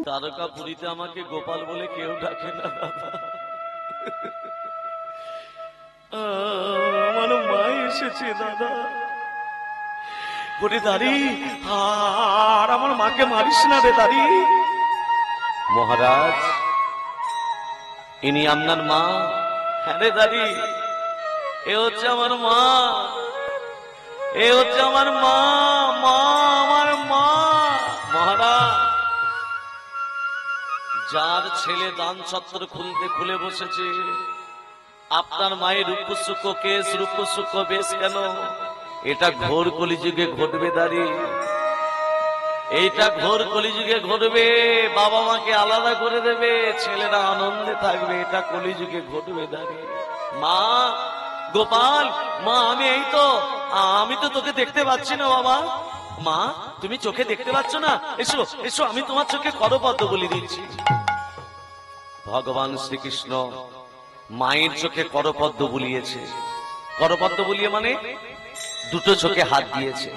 তারকাপুরীতে আমাকে গোপাল বলে কেউ ডাকে না দাদা। আমার মা এসেছে দাদা। বলে দাঁড়ি, আর আমার মাকে মারিস না রে দাঁড়ি। মহারাজ, ইনি আপনার মা? হ্যাঁ রে দাঁড়ি, এ হচ্ছে আমার মা, এ হচ্ছে আমার মা, মা আমার মা। মহারাজ, যার ছেলে দান ছত্র খুলতে খুলে বসেছে, আপনার মায়ের রূপসুক্ষ কেশ, রূপসুক্ষ বেশ কেন? এটা ঘোর কলিযুগে ঘটবে দাঁড়ি, এইটা ঘোর কলিযুগে ঘটবে। বাবা মাকে আলাদা করে দেবে, ছেলেরা আনন্দে থাকবে, এটা কলিযুগে ঘটবে দাঁড়ি। মা, গোপাল, মা আমি তো তোকে দেখতে পাচ্ছি না বাবা। মা, তুমি চোখে দেখতে পাচ্ছ না? এসো এসো, আমি তোমার চোখে করপদ্ম বলি দিচ্ছি। ভগবান শ্রীকৃষ্ণ মায়ের চোখে করপদ্ম বুলিয়েছে। করপদ্ম বুলিয়ে মানে দুটো চোখে হাত দিয়েছে।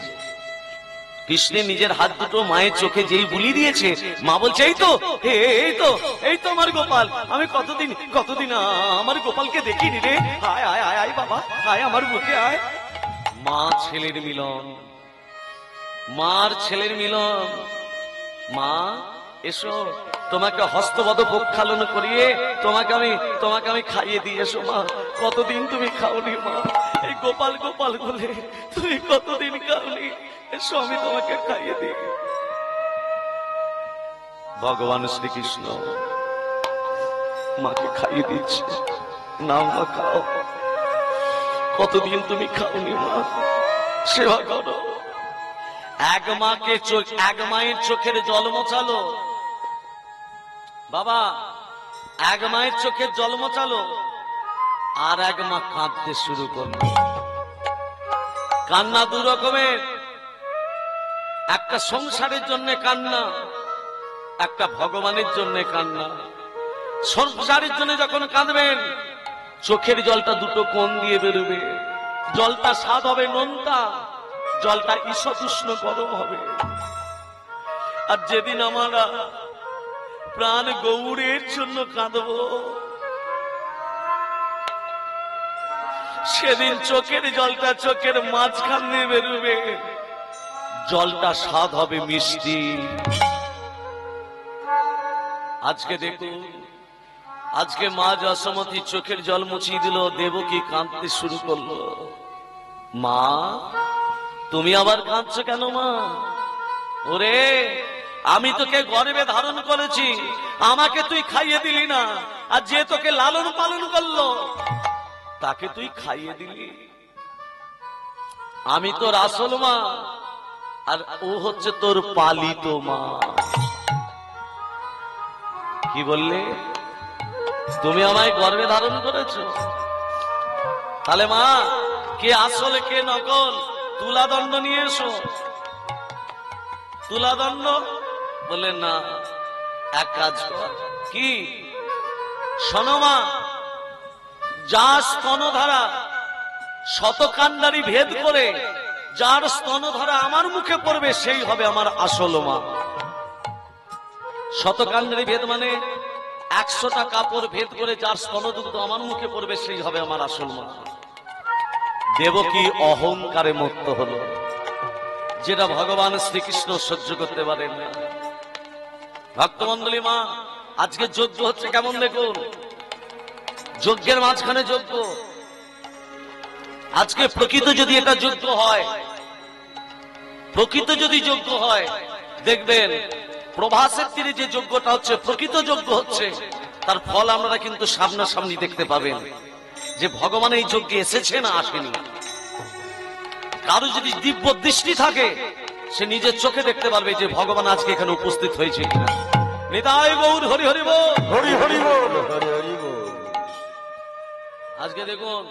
কৃষ্ণ নিজের হাত দুটো মায়ের চোখে যেই বুলিয়ে দিয়েছে, মা বলছে এই তো, এই তো, এই তো আমার গোপাল। আমি কতদিন আমার গোপালকে দেখিনি রে। আয় আয় আয় আয় বাবা, আয় আমার বুকে আয়। মা ছেলের মিলন, মার ছেলের মিলন। মা এসো, তোমাকে হস্তবদ প্রক্ষালন করিয়ে তোমাকে আমি খাইয়ে দিয়ে এসো। মা, কতদিন তুমি খাওনি মা, এই গোপাল গোপাল বলে তুমি কতদিন খাওনি। এসো, আমি তোমাকে খাইয়ে দিই। ভগবান শ্রীকৃষ্ণ মাকে খাইয়ে দিচ্ছে। নাও মা, খাও। কতদিন তুমি খাওনি মা, সেবা করো। এক মায়ের চোখের জল মোছালো বাবা, এক মায়ের চোখের জল মোছালো, আর এক মা কাঁদতে শুরু করলো। কান্না দু রকমের, একটা সংসারের জন্য কান্না, একটা ভগবানের জন্য কান্না। সংসারের জন্য যখন কাঁদবেন, চোখের জলটা দুটো কোণ দিয়ে বেরোবে। জলটা স্বাদ হবে নোনতা, জলটা ঈষদুষ্ণ গরম হবে। আর যেদিন আমরা প্রাণ গৌরের জন্য কাঁদব, সেদিন চোখের জলটা চোখের মাঝখান দিয়ে বেরোবে, জলটা স্বাদ হবে মিষ্টি। আজকে দেখুন, আজকে মা যশোমতী চোখের জল মুছিয়ে দিল, দেবকী কাঁদতে শুরু করলো। মা, তুমি আবার কাঁদছো কেন মা? ওরে, আমি তোকে গর্ভে ধারণ করেছি, আমাকে তুই খাইয়ে দিলি না, আর যে তোকে লালন পালন করলো তাকে তুই খাইয়ে দিলি। আমি তোর আসল মা, আর ও হচ্ছে তোর পালিত মা। কি বললে? তুমি আমায় গর্ভে ধারণ করেছো, তাহলে মা কে আসলে কে নকল? তুলাদণ্ড নিয়ে এসো। তুলাদণ্ড বলে না, এক কাজ কর। কি? শোনো মা, যার স্তনধারা শতকান্ডারি ভেদ করে যার স্তনধারা আমার মুখে পড়বে, সেই হবে আমার আসল মা। শতকান্ডারি ভেদ মানে 100টা কাপড় ভেদ করে যার স্তনদুগ্ধ আমার মুখে পড়বে, সেই হবে আমার আসল মা। দেবকী অহংকারে মত্ত হলো, যেটা ভগবান শ্রীকৃষ্ণ সহ্য করতে পারেন না। ভক্তমন্ডলী মা, আজকে যজ্ঞ হচ্ছে কেমন দেখুন, যজ্ঞের মাঝখানে যজ্ঞ। আজকে প্রকৃত যদি এটা যজ্ঞ হয়, প্রকৃত যদি যজ্ঞ হয়, দেখবেন প্রভাসের তীরে যে যজ্ঞটা হচ্ছে, প্রকৃত যজ্ঞ হচ্ছে, তার ফল আমরা কিন্তু সামনাসামনি দেখতে পাবেন, যে ভগবান এই যজ্ঞে এসেছে না আসেনি। কারো যদি দিব্য দৃষ্টি থাকে, সে নিজের চোখে দেখতে পারবে যে ভগবান আজকে এখানে উপস্থিত হয়েছে কিনা। নিতাই গৌর হরি হরি বল, হরি হরি বল, হরি হরি বল। আজকে দেখুন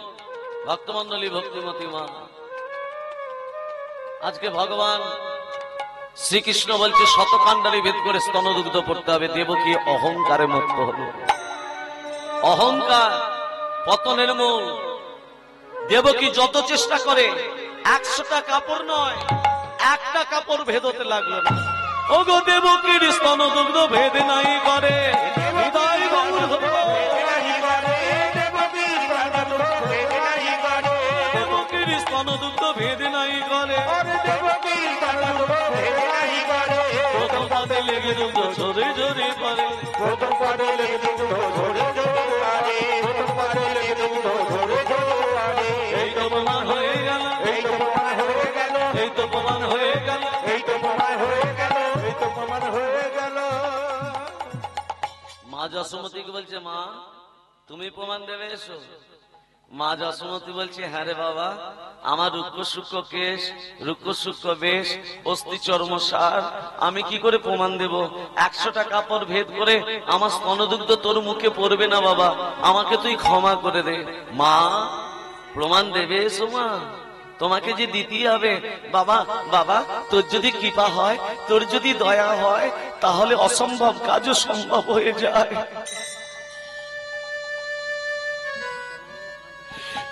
ভক্তমন্ডলী, ভক্তিমতী মা, আজকে ভগবান শ্রীকৃষ্ণ বলছে শতকান্ডারি ভেদ করে স্তনদুগ্ধ পড়তে হবে। দেবকী অহংকারে মত্ত হলো। অহংকার পতনের মূল। দেবকী যত চেষ্টা করে 100টা কাপড় নয়, একটা কাপড় ভেদ হতে লাগলো না। ওগো দেবকীর স্তন দুগ্ধ ভেদ নাই করে, হৃদয় গৌর দেবকীর স্তন দুগ্ধ ভেদ নাই করে, প্রথম পাদে লেগে দুগ্ধ ঝরে ঝরে পড়ে, প্রথম পাদে লেগে দুগ্ধ ঝরে ঝরে পড়ে, প্রথম পাদে লেগে দুগ্ধ ঝরে ঝরে পড়ে। এই তো প্রমাণ হয়ে গেল, এই তো প্রমাণ হয়ে গেল, এই তো প্রমাণ হয়ে গেল, এই তো প্রমাণ হয়ে গেল, এই তো প্রমাণ হয়ে গেল। মা যশোমতীকে বলছে, মা তুমি প্রমাণ দেবে, এসো। মা যশোমতী বলছে, হ্যাঁ রে বাবা, আমার রুক্ষ সূক্ষ্ম কেশ, রুক্ষ সূক্ষ্ম বেশ, অস্থি চর্ম সার, আমি কি করে প্রমাণ দেব? 100টা কাপড় ভেদ করে আমার স্তনদুগ্ধ তোর মুখে পড়বে না বাবা, আমাকে তুই ক্ষমা করে দে। মা প্রমাণ দেবে, এসো মা, তোমাকে যে দিতেই হবে। বাবা বাবা, তোর যদি কৃপা হয়, তোর যদি দয়া হয়, তাহলে অসম্ভব কাজও সম্ভব হয়ে যায়।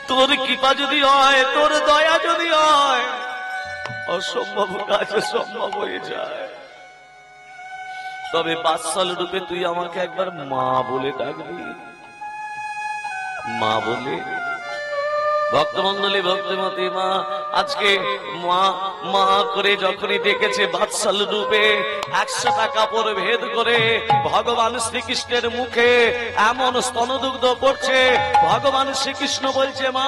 তোর কৃপা যদি হয়, তোর দয়া যদি হয়, অসম্ভব কাজ সম্ভব হয়ে যায়। তবে বাৎসল রূপে তুই আমাকে একবার মা বলে ডাকবি, মা বলে। ভক্তমন্ডলী, ভক্তিমতী মা আজকে মা মা করে যখনই ডেকেছে বাৎসল রূপে, 100টা কাপড় ভেদ করে ভগবান শ্রীকৃষ্ণের মুখে এমন স্তনদুগ্ধ পড়ছে, ভগবান শ্রীকৃষ্ণ বলছে, মা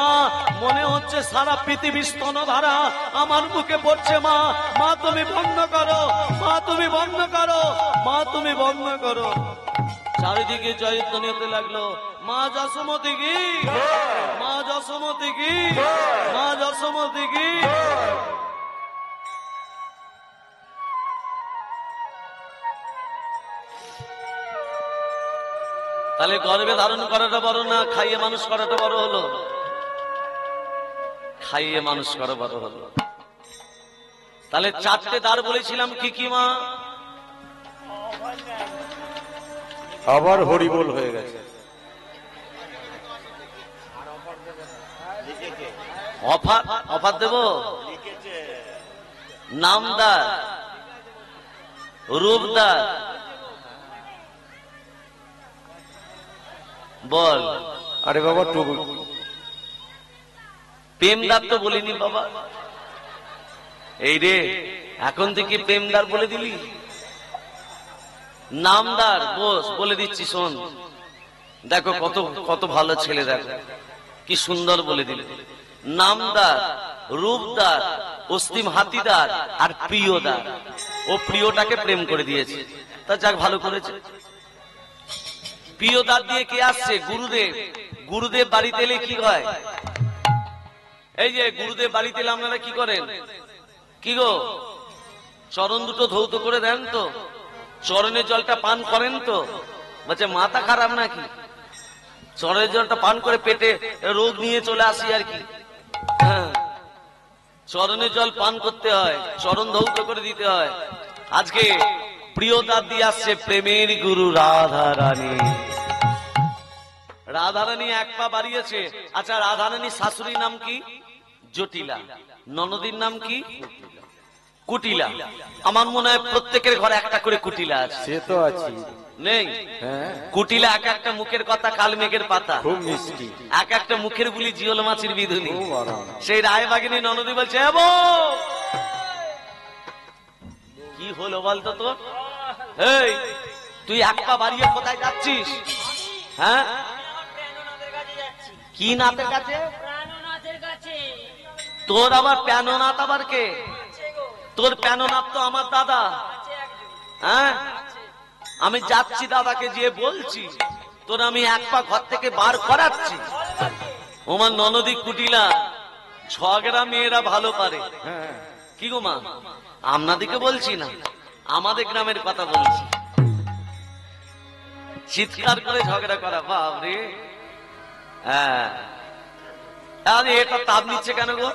মনে হচ্ছে সারা পৃথিবীর স্তনধারা আমার মুখে পড়ছে। মা মা তুমি বন্ধ করো, মা তুমি বন্ধ করো, মা তুমি বন্ধ করো। চারিদিকে জয়ধ্বনি হতে লাগলো, মা যশোমতী কি, মা যশোমতী কি, মা যশোমতী কি। তাহলে গর্ভে ধারণ করাটা বড় না খাইয়ে মানুষ করাটা বড় হলো? খাইয়ে মানুষ করা বড় হলো। তাহলে 4টে দ্বার বলেছিলাম কি কি মা? আবার হরিবোল হয়ে গেছে। অফার অফার দেব, নামদার, রূপদার, বল। আরে বাবা টুকু প্রেমদার তো বলিনি বাবা। এই রে, এখন থেকে প্রেমদার বলে দিলি। নামদার বস বলে দিচ্ছি, শোন। দেখো কত কত ভালো ছেলে, দেখো কি সুন্দর বলে দিল। নামদার, রূপদার, অস্তিম হাতিদার আর প্রিয়দার। ও প্রিয়টাকে প্রেম করে দিয়েছে, তা যাক ভালো করেছে। প্রিয়দার দিয়ে কে আসছে? গুরুদেব। গুরুদেব বাড়িতে এলে কি হয়? এই যে গুরুদেব বাড়িতে এলে আপনারা কি করেন? কি গো, চরণ দুটো ধৌত করে দেন তো? চরণের জলটা পান করেন তো? বলছে মাথা খারাপ নাকি? চরণের জলটা পান করে পেটে রোগ নিয়ে চলে আসি আর কি। হ্যাঁ, চরণের জল পান করতে হয়, চরণ ধৌত করে দিতে হয়। আজকে প্রিয়দার দিয়ে আসছে প্রেমের গুরু রাধা রানী। রাধারানী এক পা বাড়িয়েছে। আচ্ছা, রাধারানীর শাশুড়ির নাম কি? জটিলা। ননদীর নাম কি? কুটিলা। আমার মনে হয় প্রত্যেকের ঘরে একটা করে কুটিলা আছে। সে তো আছে, নেই? হ্যাঁ। কুটিলা এক একটা মুখের কথা কালমেঘের পাতা, খুব মিষ্টি, এক একটা মুখের বুলি জিওল মাছির বিধুনি। খুব আরাম। সেই রায় বাগিনী ননদী বলছে, এ বউ, কি হলো বলতো তোর? এই তুই এক পা বাড়িয়ে কোথায় যাচ্ছিস? হ্যাঁ, কি নাথের কাছে? তোর আবার প্যানোনাথ আবার কে? তোর প্যানোনাথ তো আমার দাদা। হ্যাঁ, আমি যাচ্ছি দাদাকে গিয়ে বলছি তোর আমি এক পা ঘর থেকে বার করাচ্ছি। ওমার ননদী কুটিলা, ঝগড়া মেয়েরা ভালো পারে। কি গো মা, আপনাদিকে বলছি না, আমাদের গ্রামের কথা বলছি। চিৎকার করে ঝগড়া করা, বাপরে। হ্যাঁ, আরে এটা তাপ নিচ্ছে কেন গো?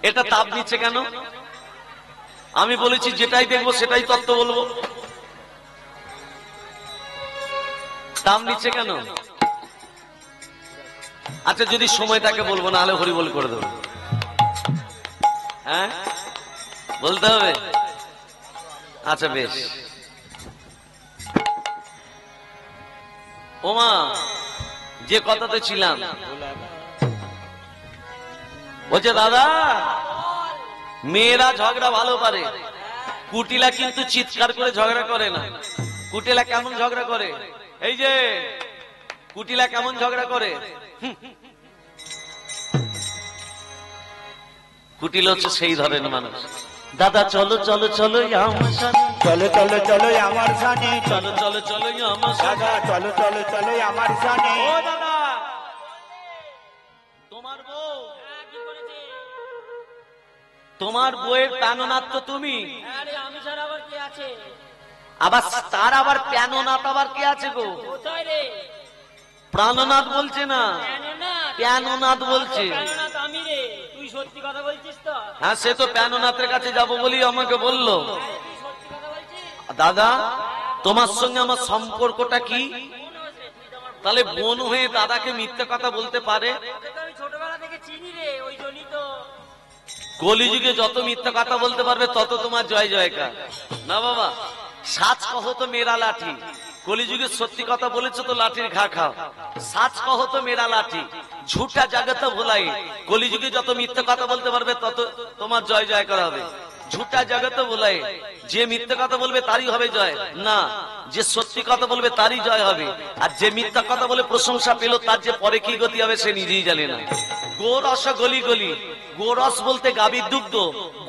এটা তাপ নিচ্ছে কেন? আমি বলেছি যেটাই দেখবো সেটাই তত্ত্ব বলবো। তাপ নিচ্ছে কেন? আচ্ছা যদি সময় থাকে বলবো, না হলে হরিবল করে দেবো। হ্যাঁ বলতে হবে, আচ্ছা বেশ। ওমা যে কথাতে ছিলাম, বলছে দাদা মেয়েরা ঝগড়া ভালো পারে, কুটিলা কিন্তু চিৎকার করে ঝগড়া করে না। কুটিলা কেমন ঝগড়া করে, এই যে কুটিলা কেমন ঝগড়া করে, কুটিল হচ্ছে সেই ধরনের মানুষ। দাদা চলো চলো চলো আমার সাথে, চলো চলো চলো আমার সানে, চলো চলো চলো আমার সাথে, দাদা চলো চলো চলো আমার সানে। ও দাদা তোমার বউ, তোমার বউয়ের প্যানোনাথ তো তুমি, আরে আমি ছাড়া আবার কে আছে? আবার তার আবার প্যানোনাথ আবার কে আছে গো? কোথায় রে? প্রাণনাথ বলছে না, প্যানোনাথ বলছে। প্যানোনাথ আমি রে, তুই সত্যি কথা বলছিস তো? হ্যাঁ সে তো প্যানোনাথের কাছে যাব বলি আমাকে বললো। তুই সত্যি কথা বলছিস? দাদা তোমার সঙ্গে আমার সম্পর্কটা কি? তাহলে বোন হয়ে দাদাকে মিথ্যা কথা বলতে পারে? তোকে তো আমি ছোটবেলা থেকে চিনি রে, ওই জন্যই তো। কলিযুগে যত মিথ্যা কথা বলতে পারবে তত তোমার জয় জয়কার। না বাবা, সাচ কহ তো মেরা লাঠি, কলিযুগে সত্যি কথা বলেছো তো লাঠির ঘা খাও। সাচ কহ তো মেরা লাঠি, ঝুটা জগত ভোলাই, কলিযুগে যত মিথ্যা কথা বলতে পারবে তত তোমার জয় জয় করা হবে। ঝুটা জগত ভোলাই, যে মিথ্যা কথা বলবে তারই হবে জয় না, যে সত্যি কথা বলবে তারই জয় হবে। আর যে মিথ্যা কথা বলে প্রশংসা পেল তার যে পরে কি গতি হবে সে নিজেই জানে না। গোরস গলি গলি, গোরস বলতে গাভীর দুগ্ধ,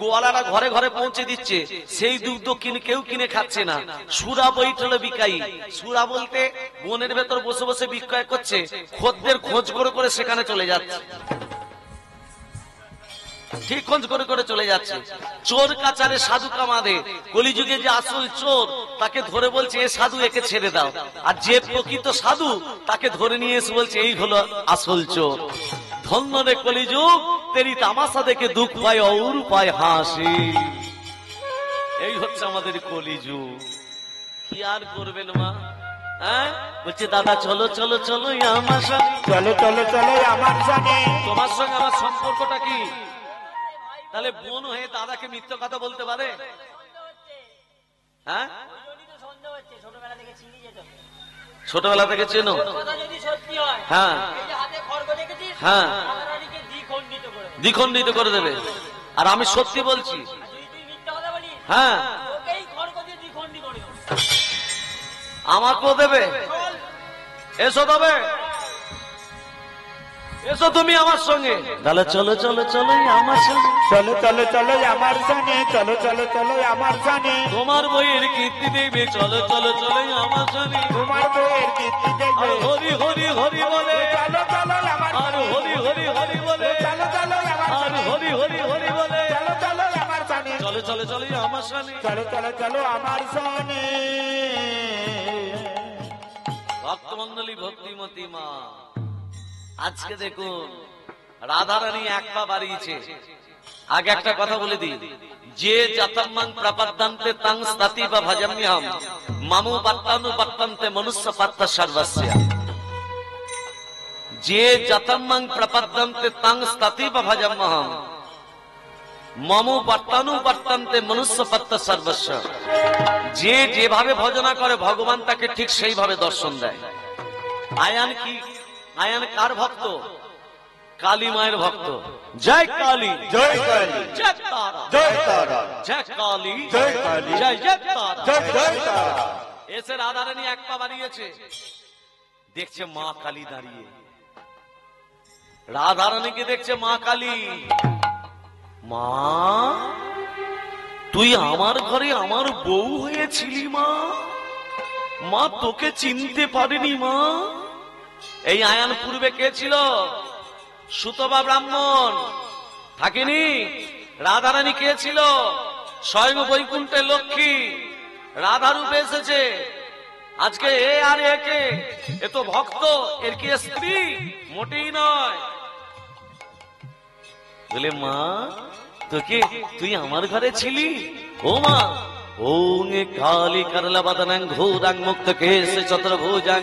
গোয়ালারা ঘরে ঘরে পৌঁছে দিচ্ছে, সেই দুগ্ধ কেউ কিনে খাচ্ছে না। সুরা বৈঠল বিকাই, সুরা বলতে বনের ভেতর বসে বসে বিক্রয় করছে, খদ্দের খোঁজ করে করে সেখানে চলে যাচ্ছে, ঠিক খোঁজ করে করে চলে যাচ্ছে। চোর কাচারে সাধু কামাদে, কলিযুগে যে আসল চোর তাকে ধরে বলছে এ সাধু, একে ছেড়ে দাও। আর যে প্রকৃত সাধু তাকে ধরে নিয়ে এসে বলছে এই হলো আসল চোর। ধন্য রে কলিযুগ, তেরি তামাশা দেখে দুঃখ পায় और পায় হাসি। এই হচ্ছে আমাদের কলিযুগ। কি আর করবেন মা? হ্যাঁ বলছে দাদা চলো চলো চলো আমার সাথে, চলো চলো চলো আমার সানে। তোমার সঙ্গে আমার সম্পর্কটা কি? তাহলে বোন হয়ে দাদাকে মিথ্যা কথা বলতে পারে? হ্যাঁ ওই জন্যই তো সন্দেহ হচ্ছে, ছোটবেলা থেকে চিনি যে তোকে। ছোটবেলা থেকে চেনো? কথা যদি সত্যি হয়, হ্যাঁ এই যে হাতে খড়গ দেখেছিস, হ্যাঁ। রাধারানীকে দ্বিখণ্ডিত করে দেবে। দ্বিখণ্ডিত করে দেবে। আর আমি সত্যি বলছি। আর যদি তুই মিথ্যা কথা বলিস, হ্যাঁ ওকেই খড়গ দিয়ে দ্বিখণ্ডি করে দেবে। আমাকেও দেবে। চল। এসো তবে, এসো তুমি আমার সঙ্গে। তাহলে চলো চলো চলো আমার সঙ্গে, চলো চলো চলো আমার সানে, চলো চলো চলো আমার সানে। তোমার বইয়ের কীর্তি দেখবে, চলো চলো চলো আমার সঙ্গে। তোমার বউয়ের কীর্তি দেখবে, আর হরি হরি হরি বলে, চলো চলো আমার আর সানে। হরি হরি হরি বলে, চলো চলো আমার আর সানে, হরি হরি হরি বলে, চলো চলো আমার সানে। চলো চলো চলো আমার সঙ্গে। চলো চলো চলো আমার সানে। ভক্তমন্ডলী ভক্তিমতী মা, আজকে দেখুন রাধারানী এক পা বাড়িয়েছে। আগে একটা কথা বলে দিই, যে জাতাম্মাং প্রপদ্যন্তে তাং স্তাতি বা ভজম্যহম মামু পাত্তানু পাত্তন্তে মনুষ্য পাত্তা সর্বস্য। যে জাতাম্মাং প্রপদ্যন্তে তাং স্তাতি বা ভজম্যহম মামু পাত্তানু পাত্তন্তে মনুষ্য পাত্তা সর্বস্ব। যে যেভাবে ভজনা করে ভগবান তাকে ঠিক সেইভাবে দর্শন দেয়। আয়ান কি? আয়ান কার ভক্ত? কালী মায়ের ভক্ত। জয় কালী, জয় কালী, জয় তারা, জয় তারা, জয় কালী, জয় কালী, জয় জয় তারা। জয় জয় তারা। এসে রাধারানী এক পা বাড়িয়েছে, দেখছে মা কালী দাঁড়িয়ে। রাধারানীকে দেখছে মা কালী। মা তুই আমার ঘরে আমার বউ হয়েছিলি মা, মা তোকে চিনতে পারিনি মা। এই আয়ান পূর্বে কে ছিল? সুতবা ব্রাহ্মণ থাকেনি। রাধারানী কে ছিল? স্বয়ং বৈকুণ্ঠের লক্ষ্মী রাধা রূপে এসেছে। আজকে এ আর একে, এ তো ভক্ত, এর কি স্ত্রী? মোটেই নয়। বলে মা তোকে, তুই আমার ঘরে ছিলি? ও মা ওং কালী করলা বদনং ঘোরাং মুক্ত কেশ চতুর্ভুজং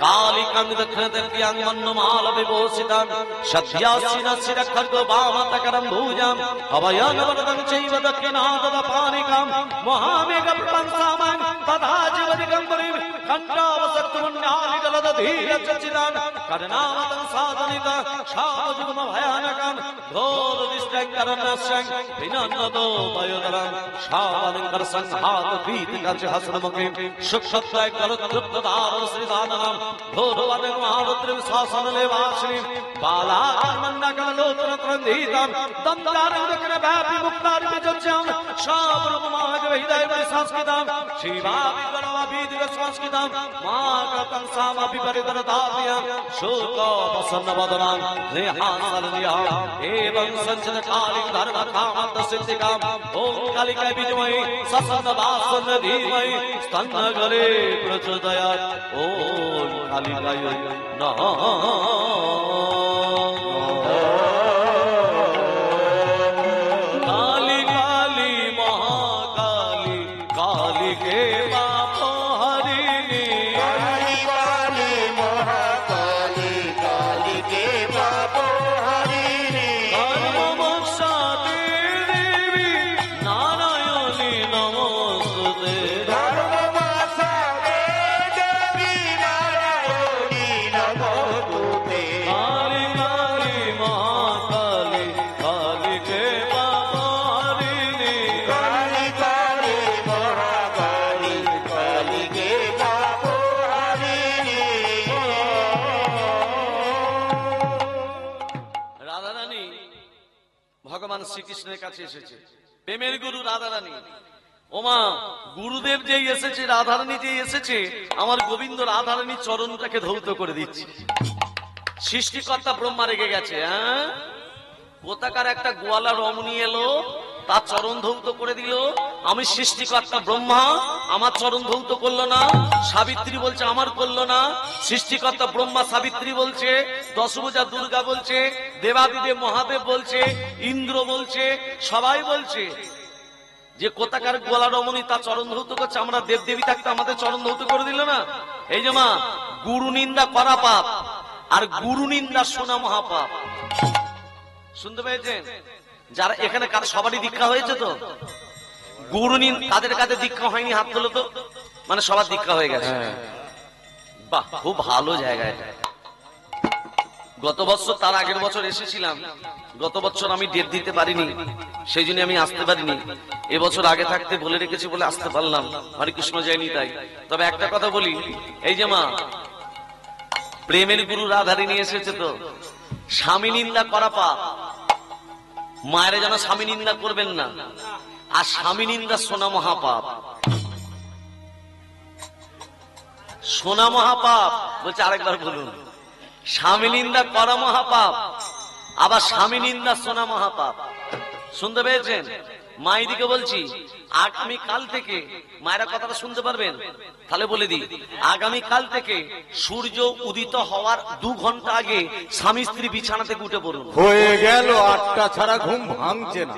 কালিকাং দক্ষিণদেব্যাং মন্নমাল বিভূষিতাং সদ্যাসিনা শিরখর্গ বামতকরম ভুজং অভয়ং বরদং চৈব দক্ষিণাদপানিকাং মহামেঘ পঞ্চামাং তথা জীবদিগম্বরিং কণ্ঠাবসক্তমুন্যালিদলদধীর চচিদান করণামতং সাধনিতা শাবযুগ্ম ভয়ানকং ঘোরদিষ্টং করণস্যং বিনন্দতো বয়োদরং শাবলিঙ্গর সংঘাত ভীত কাচ হসনমুখে সুক্ষত্রয় করতৃপ্তদার শ্রীদানম ঘোরবদং মহারুদ্রিং শাসনলেবাশ্রীম বালামন্নকলোত্রন্দিতাম দন্তারং দক্ষিণব্যাপী মুক্তার বিজজ্জাম শাবরূপমাগ হৃদয় সংস্কৃতাম শিবাবিগণমাবিদিগ সংস্কৃতাম মাগতং সামাপি পরিদরতাভ্যাম শোক প্রসন্নবদনাং নেহাসরণ্যাম এবং সঞ্চিত কালিং ধর্মকামত সিদ্ধিকাম ওম কালিকায় বিজময়ী সসন্নবাসন্ন ধীমহি স্তন্নগরে প্রচোদয়াৎ ওম কালিকায় নমঃ। काली काली महाकाली काली के बाप हरिणी काली काली महाकाली काली के बापो हरिणी कर्ममोक्षा देवी नारायणी नमोस्तुते धर्ममासा देवी नारायणी नमोस्तुते काली काली महाकाली काली के बाप हरिणी काली काली महाकाली काली के बापो हरिणी রাধারানী ভগবান শ্রীকৃষ্ণের কাছে এসেছে, প্রেমের গুরু রাধারানী। ওমা, গুরুদেব যেই এসেছে, রাধারানী যেই এসেছে, আমার গোবিন্দ রাধারানীর চরণটাকে ধৌত করে দিচ্ছে। সৃষ্টিকর্তা ব্রহ্মা রেগে গেছে। হ্যাঁ, কোথাকার একটা গোয়ালা রমণী এলো, তার চরণ ধৌত করে দিল। আমি সৃষ্টিকর্তা ব্রহ্মা, আমার চরণ ধৌত করলো না। সাবিত্রী বলছে আমার করলো না। সৃষ্টিকর্তা ব্রহ্মা সাবিত্রী বলছে, দশভুজা দুর্গা বলছে, দেবাদিদেব মহাদেব বলছে, ইন্দ্র বলছে, সবাই বলছে যে কোথাকার গোয়ালা রমণী তার চরণ ধৌত করছে। আমরা দেব দেবী থাকতে আমাদের চরণ ধৌত করে দিল না। এই যে মা, গুরু নিন্দা করা পাপ, আর গুরু নিন্দা শোনা মহাপাপ। শুনতে পেয়েছেন? যারা এখানে সবারই দীক্ষা হয়েছে তো? গুরু তাদের কাছে দীক্ষা হয়নি, হাত তোলো তো। মানে সবার দীক্ষা হয়ে গেছে। বাহ, খুব ভালো জায়গা এটা। গত বছর, তার আগের বছর এসেছিলাম। গত বছর আমি ডেট দিতে পারিনি, সেই জন্য আমি আসতে পারিনি। এবছর আগে থাকতে বলে রেখেছি বলে আসতে পারলাম। হরে কৃষ্ণ যায়নি তাই। তবে একটা কথা বলি, এই যে মা, প্রেমের গুরু রাধারানী এসেছে তো, স্বামী নিন্দা করা পাপ। মায়েরা যেন স্বামী নিন্দা করবেন না। আর স্বামী নিন্দা শোনা মহাপাপ। শোনা মহাপাপ বলছে, আরেকবার বলুন। স্বামী নিন্দা করা মহাপাপ, আবার স্বামী নিন্দা শোনা মহাপাপ। শুনতে পেয়েছেন? মাইদিকে বলছি, আগামী কাল থেকে, মায়েরা কথাটা শুনতে পারবেন? তাহলে বলে দিই, আগামী কাল থেকে সূর্য উদিত হওয়ার 2 ঘন্টা আগে স্বামী স্ত্রী বিছানা থেকে উঠে পড়ুন। হয়ে গেল 8টা ছাড়া ঘুম ভাঙছে না।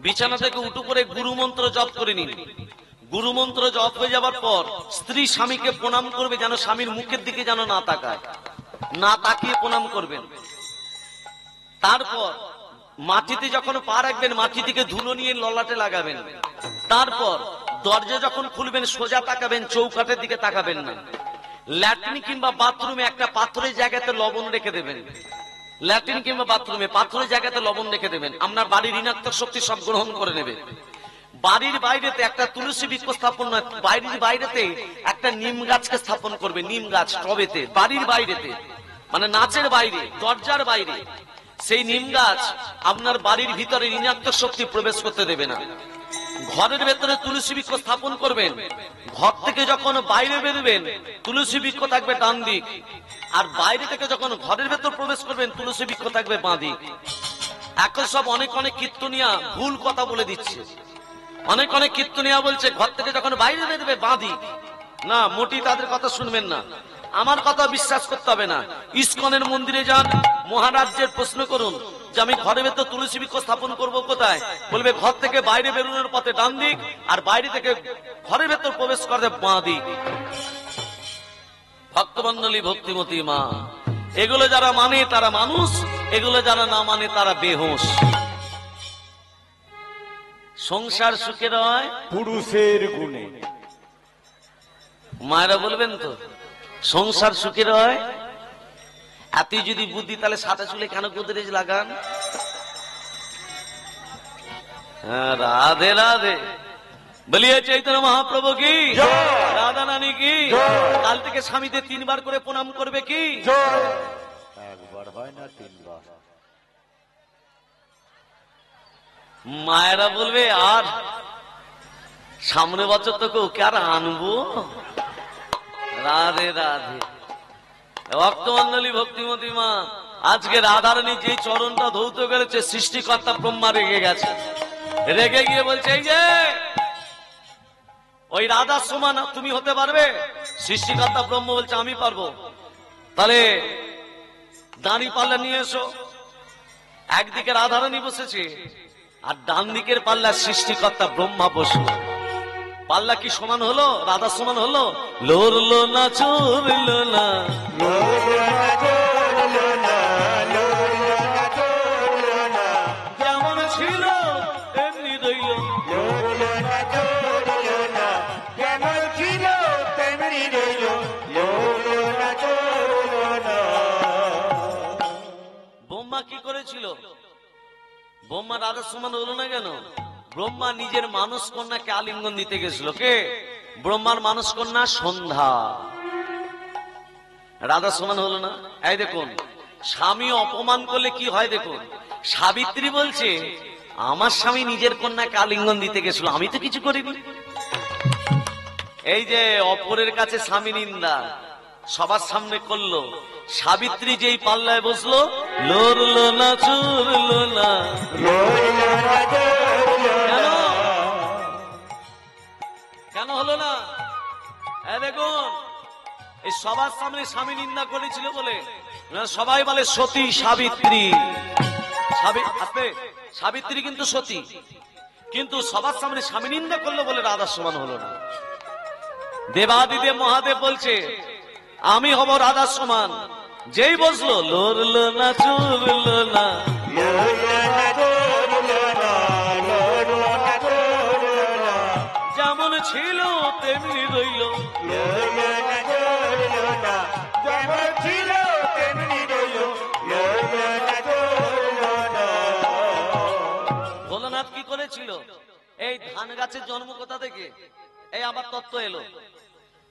বিছানা থেকে উঠে পড়ে গুরু মন্ত্র জপ করে নিন। গুরু মন্ত্র জপ হয়ে যাবার পর স্ত্রী স্বামীকে প্রণাম করবে, যেন স্বামীর মুখের দিকে যেন না তাকায়, না তাকিয়ে প্রণাম করবেন। তারপর মাটিতে যখন পা রাখবেন, মাটি থেকে ধুলো নিয়ে ললাটে লাগাবেন। তারপর দরজা যখন খুলবেন, সোজা তাকাবেন, চৌকাঠের দিকে তাকাবেন না। ল্যাট্রিন কিংবা বাথরুমে একটা পাথরের জায়গাতে লবণ রেখে দেবেন। ল্যাট্রিন কিংবা বাথরুমে পাথরের জায়গাতে লবণ রেখে দেবেন। আপনার বাড়ির ঋণাত্মক শক্তি সব গ্রহণ করে নেবে। বাড়ির বাইরেতে একটা তুলসী বৃক্ষ স্থাপন নয়, বাড়ির বাইরেতে একটা নিম গাছকে স্থাপন করবে। নিম গাছ টবেতে, বাড়ির বাইরেতে, মানে নাচের বাইরে, দরজার বাইরে। সেই নিম গাছ আপনার বাড়ির ভিতরে ঋণাত্মক শক্তি প্রবেশ করতে দেবে না। ঘরের ভেতরে তুলসী বৃক্ষ স্থাপন করবেন। ঘর থেকে যখন বাইরে বেরোবেন, তুলসী বৃক্ষ থাকবে ডান দিক, আর বাইরে থেকে যখন ঘরের ভেতর প্রবেশ করবেন, তুলসী বৃক্ষ থাকবে বাঁ দিক। এখন সব অনেক কীর্তনিয়া ভুল কথা বলে দিচ্ছে। অনেক কীর্তনিয়া বলছে ঘর থেকে যখন বাইরে বেরোবে বাঁ দিক। না, মোটেই তাদের কথা শুনবেন না। আমার কথা বিশ্বাস করতে হবে না। ইসকনের মন্দিরে যান, মহারাজ্যের প্রশ্ন করুন, বলছে আমি ঘরের ভেতর তুলসী বৃক্ষ স্থাপন করবো কোথায়? বলবে ঘর থেকে বাইরে বেরোনোর পথে ডান দিক, আর বাইরে থেকে ঘরের ভেতর প্রবেশ করতে বাঁ দিক। ভক্তমন্ডলী, ভক্তিমতী মা, এগুলো যারা মানে তারা মানুষ, এগুলো যারা না মানে তারা বেহুশ। সংসার সুখের হয় পুরুষের গুণে। মায়েরা বলবেন তো সংসার সুখের হয়? এতই যদি বুদ্ধি তাহলে সাদা চুলে কেন গোদরেজ লাগান? হ্যাঁ, রাধে রাধে বলিয়ে চৈতন্য মহাপ্রভু কি, রাধা রানী কি। কাল থেকে স্বামীদের 3 বার করে প্রণাম করবে কি? একবার হয় না, 3 বার। মায়েরা বলবে আর সামনে বছর তোকে ওকে আর আনবো। রাধে রাধে ভক্তমন্ডলী, ভক্তিমতী মা, আজকে রাধারানী যে চরণটা ধৌত করেছে, সৃষ্টিকর্তা ব্রহ্মা রেগে গেছে। রেগে গিয়ে বলছে এই যে ওই রাধার সমান তুমি হতে পারবে? সৃষ্টিকর্তা ব্রহ্ম বলছে আমি পারবো। তাহলে দাঁড়ি পাল্লা নিয়ে এসো। একদিকে রাধারানী বসেছে, আর ডান দিকের পাল্লা সৃষ্টিকর্তা ব্রহ্মা বসলো। পাল্লা কি সমান হলো? রাধা সমান হলো? লড়লো না, চড়লো না, যেমন ছিল এমনি রইল। যেমন ছিল তেমনি রইল। ব্রহ্মা কি করেছিল? ব্রহ্মা রাধার সমান হলো না কেন? ব্রহ্মা নিজের মানস কন্যাকে আলিঙ্গন দিতে গেছিল। কে? ব্রহ্মার মানস কন্যা সন্ধ্যা। রাধা সমান হলো না? এই দেখুন, স্বামী অপমান করলে কি হয় দেখুন। সাবিত্রী বলছে আমার স্বামী নিজের কন্যাকে আলিঙ্গন দিতে গেছিল, আমি তো কিছু করিনি। এই যে অপরের কাছে স্বামী নিন্দা সবার সামনে করলো, সাবিত্রী যেই পাল্লায় বসলো, লড়লো না, চড়লো না। কেন? কেন হলো না? দেখুন, এই সবার সামনে স্বামী নিন্দা করেছিল বলে সবাই বলে সতী সাবিত্রী। সাবিত্রী কিন্তু সতী, কিন্তু সবার সামনে স্বামী নিন্দা করলো বলে রাধার সমান হলো না। দেবাদিদেব মহাদেব বলছে আমি হব রাধার সমান। যেই বসলো, লড়লো না, চড়লো না, যেমন ছিল তেমনি রইল। ভোলানাথ কি করেছিল? এই ধান গাছের জন্ম কোথা থেকে? এই আবার তত্ত্ব এলো।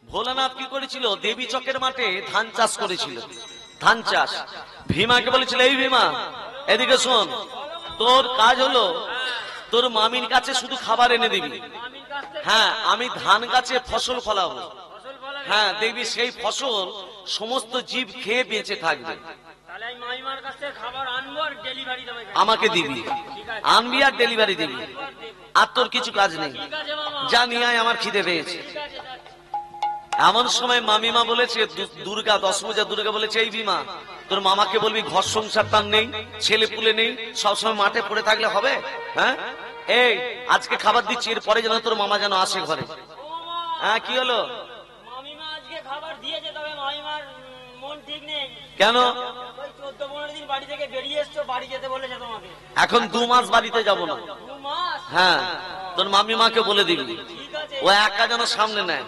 ভোলানাথ কি করেছিল? দেবী চকের মাঠে ধান চাষ করেছিল। ধান চাষ। ভীমাকে বলেছিল এই ভীমা এদিকে শোন, তোর কাজ হলো তোর মামির কাছে শুধু খাবার এনে দিবি। হ্যাঁ, আমি ধান গাছে ফসল ফলাবো। হ্যাঁ, দেখবি সেই ফসল সমস্ত জীব খেয়ে বেঁচে থাকবে। আমাকে দিবি, আনবি আর ডেলিভারি দিবি, আর তোর কিছু কাজ নেই। যা নিয়ে আয়, আমার খিদে পেয়েছে। এমন সময় মামিমা বলেছে, দুর্গা, দশভুজা দুর্গা বলেছে এই ভীমা তোর মামাকে বলবি ঘর সংসার তার নেই, ছেলে পুলে নেই, সবসময় মাঠে পড়ে থাকলে হবে? হ্যাঁ, এই আজকে খাবার দিচ্ছি, এরপরে যেন তোর মামা যেন আসে ঘরে। হ্যাঁ, কি হলো? মামিমা আজকে খাবার দিয়েছে, তবে মামিমার মন ঠিক নেই। কেন? 14-15 দিন বাড়ি থেকে বেরিয়ে এসছো, বাড়ি যেতে বলেছে তোমাকে। এখন 2 মাস বাড়িতে যাব না। 2 মাস? হ্যাঁ, তোর মামিমাকে বলে দিবি ঠিক আছে। ও একা যেন সামনে নেয়।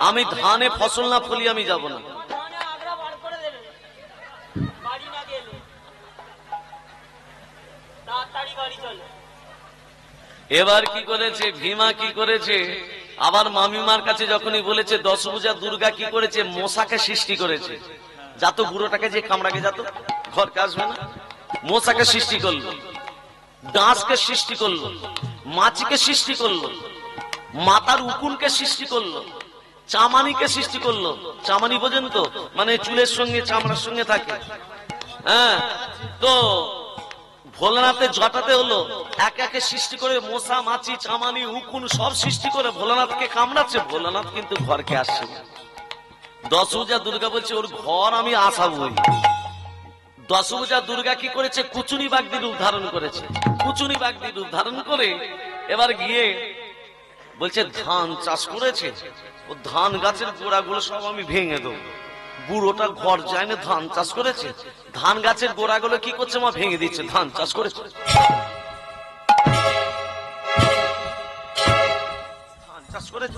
আমি ধানে ফসল না ফলি আমি যাব না। মানে আগ্রা বার করে দেবে বাড়ি না গেলে। তাড়াতাড়ি বাড়ি চলো। এবার কি করেছে ভীমা? কি করেছে? আবার মামিমার কাছে যখনই বলেছে, দশভুজা দুর্গা কি করেছে? মশাকে সৃষ্টি করেছে। যাত বুড়োটাকে যে কামড়াকে যাত, ঘরকে আসবে না। মশাকে সৃষ্টি করলো, ডাঁশকে সৃষ্টি করলো, মাছিকে সৃষ্টি করলো, মাথার উকুনকে সৃষ্টি করলো, চামানিকে সৃষ্টি করলো। চামানি পর্যন্ত মানে চুলের সঙ্গে চামড়ার সঙ্গে থাকে। হ্যাঁ, তো ভোলানাথের জটাতে হলো এক একে সৃষ্টি করে মশা, মাছি, চামানি, উকুন সব সৃষ্টি করে ভোলানাথকে কামড়াচ্ছে। ভোলানাথ কিন্তু ঘরকে আসছে না। দশভুজা দুর্গা বলছে ওর ঘর আমি আসাবই। দশভুজা দুর্গা কি করেছে? কুচুনি বাগদি রূপ ধারণ করেছে। কুচুনি বাগদি রূপ ধারণ করে এবার গিয়ে বলছে ধান চাষ করেছে, ও ধান গাছের গোড়াগুলো সব আমি ভেঙে দেবো। বুড়োটা ঘর যায় না, ধান চাষ করেছে, ধান গাছের গোড়াগুলো কি করছে? মা ভেঙে দিচ্ছে, ধান চাষ করেছে। ধান চাষ করেছে